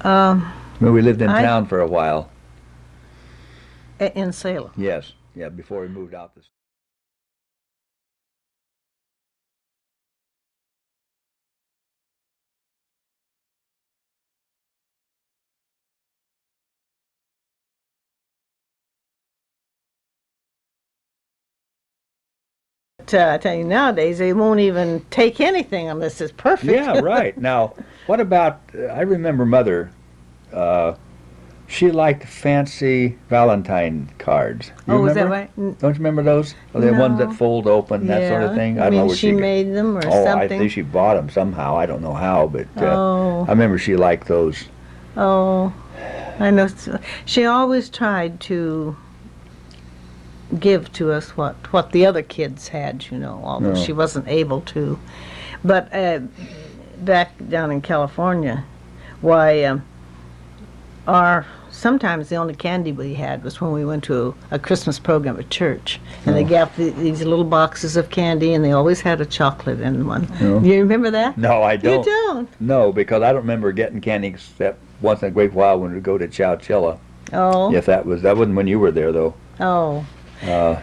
When we lived in town for a while. In Salem. Yes, yeah, before we moved out this. I tell you, nowadays they won't even take anything unless it's perfect. Yeah, right. Now, what about? I remember Mother. She liked fancy Valentine cards. You Oh, remember? is that right? Don't you remember those? The ones that No. fold open, that sort of Yeah. thing. I don't know mean, where she got- made them or Oh, I something. think she bought them somehow. I don't know how, but Oh. I remember she liked those. Oh, I know. She always tried to give to us what the other kids had, you know, although No. she wasn't able to. But back down in California, why, sometimes the only candy we had was when we went to a Christmas program at church, and they gave these little boxes of candy, and they always had a chocolate in one. No. You remember that? No, I don't. You don't? No, because I don't remember getting candy except once in a great while when we go to Chowchilla. Oh. If that wasn't when you were there though. Oh. Uh,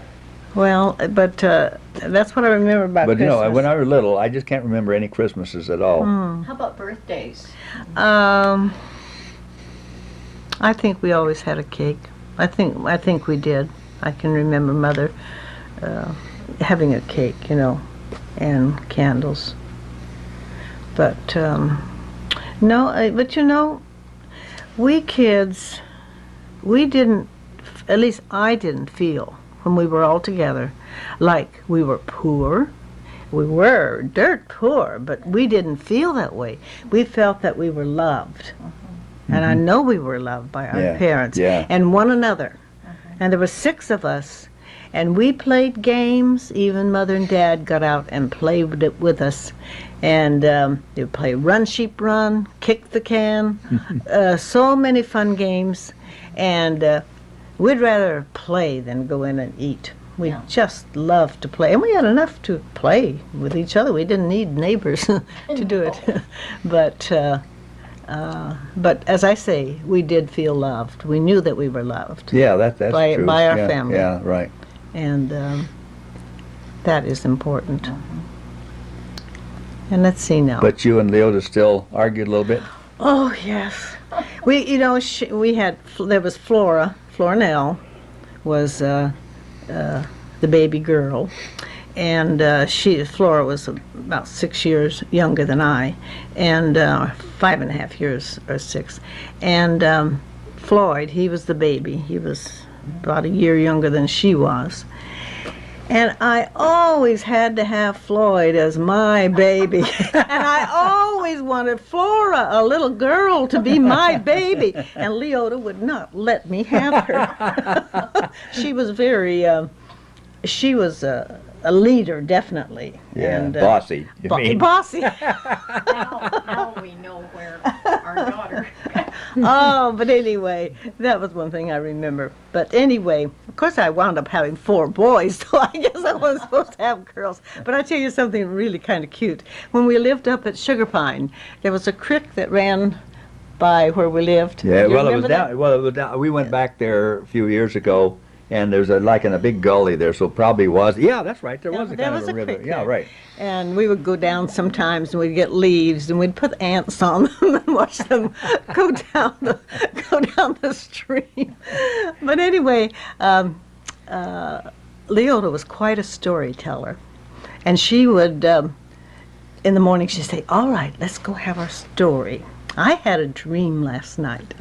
Well, but that's what I remember about but you Christmas. know, when I was little, I just can't remember any Christmases at all. How about birthdays? I think we always had a cake. I think we did. I can remember Mother having a cake, you know, and candles. But no, but you know, we kids, we didn't, at least I didn't feel when we were all together like we were poor. We were dirt poor, but we didn't feel that way. We felt that we were loved. And I know we were loved by our parents and one another. And there were 6 of us, and we played games. Even Mother and Dad got out and played it with us. And they would play Run Sheep Run, Kick the Can, so many fun games. And we'd rather play than go in and eat. We just loved to play. And we had enough to play with each other. We didn't need neighbors to do it. But as I say, we did feel loved. We knew that we were loved. Yeah, that's true. By our family. Yeah, right. And that is important. And let's see now. But you and Leota still argued a little bit? Oh, yes. We, you know, there was Flora. Florinell was the baby girl. And Flora was about 6 years younger than I, and 5.5 years or 6. And Floyd, he was the baby. He was about a year younger than she was. And I always had to have Floyd as my baby. And I always wanted Flora, a little girl, to be my baby. And Leota would not let me have her. She was very, she was a leader, definitely. Yeah, and, bossy, you mean. Bossy. Now we know where our daughter. Oh, but anyway, that was one thing I remember. But anyway, of course I wound up having 4 boys, so I guess I wasn't supposed to have girls. But I tell you something really kind of cute. When we lived up at Sugar Pine, there was a creek that ran by where we lived. Yeah, You well, it remember was that? down. Well, it was down. We went back there a few years ago, and there's like in a big gully there, so it probably was. Yeah, that's right. There was a There kind was of a river. creek Yeah, there. right. And we would go down sometimes, and we'd get leaves, and we'd put ants on them and watch them go down the stream. But anyway, Leota was quite a storyteller, and she would, in the morning, she'd say, "All right, let's go have our story. I had a dream last night,"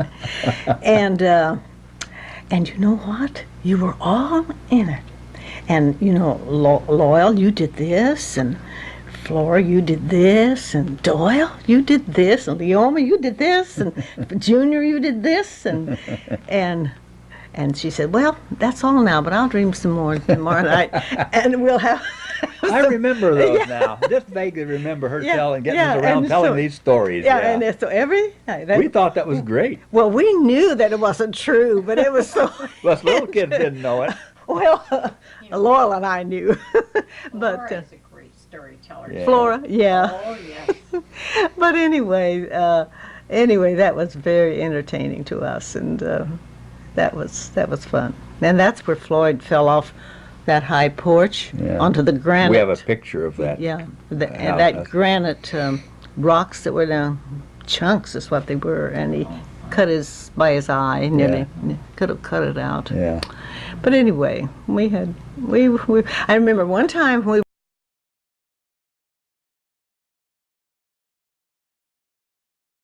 and you know what? You were all in it. And, you know, Loyal, you did this, and Flora, you did this, and Doyle, you did this, and Leoma, you did this, and Junior, you did this, and she said, "Well, that's all now, but I'll dream some more tomorrow night, and we'll have." I remember those now. Just vaguely remember her getting us around telling these stories. Yeah, and so every night. We thought that was great. Well, we knew that it wasn't true, but it was so. Us little kids didn't know it. Well, Laurel and I knew, but Flora is a great storyteller. Yeah. Flora, yeah. Oh, yes. But anyway, Anyway, that was very entertaining to us, and that was fun. And that's where Floyd fell off that high porch onto the granite. We have a picture of that. Yeah, and that granite rocks that were down, chunks is what they were, and he cut his eye, nearly could have cut it out. Yeah. But anyway, I remember one time we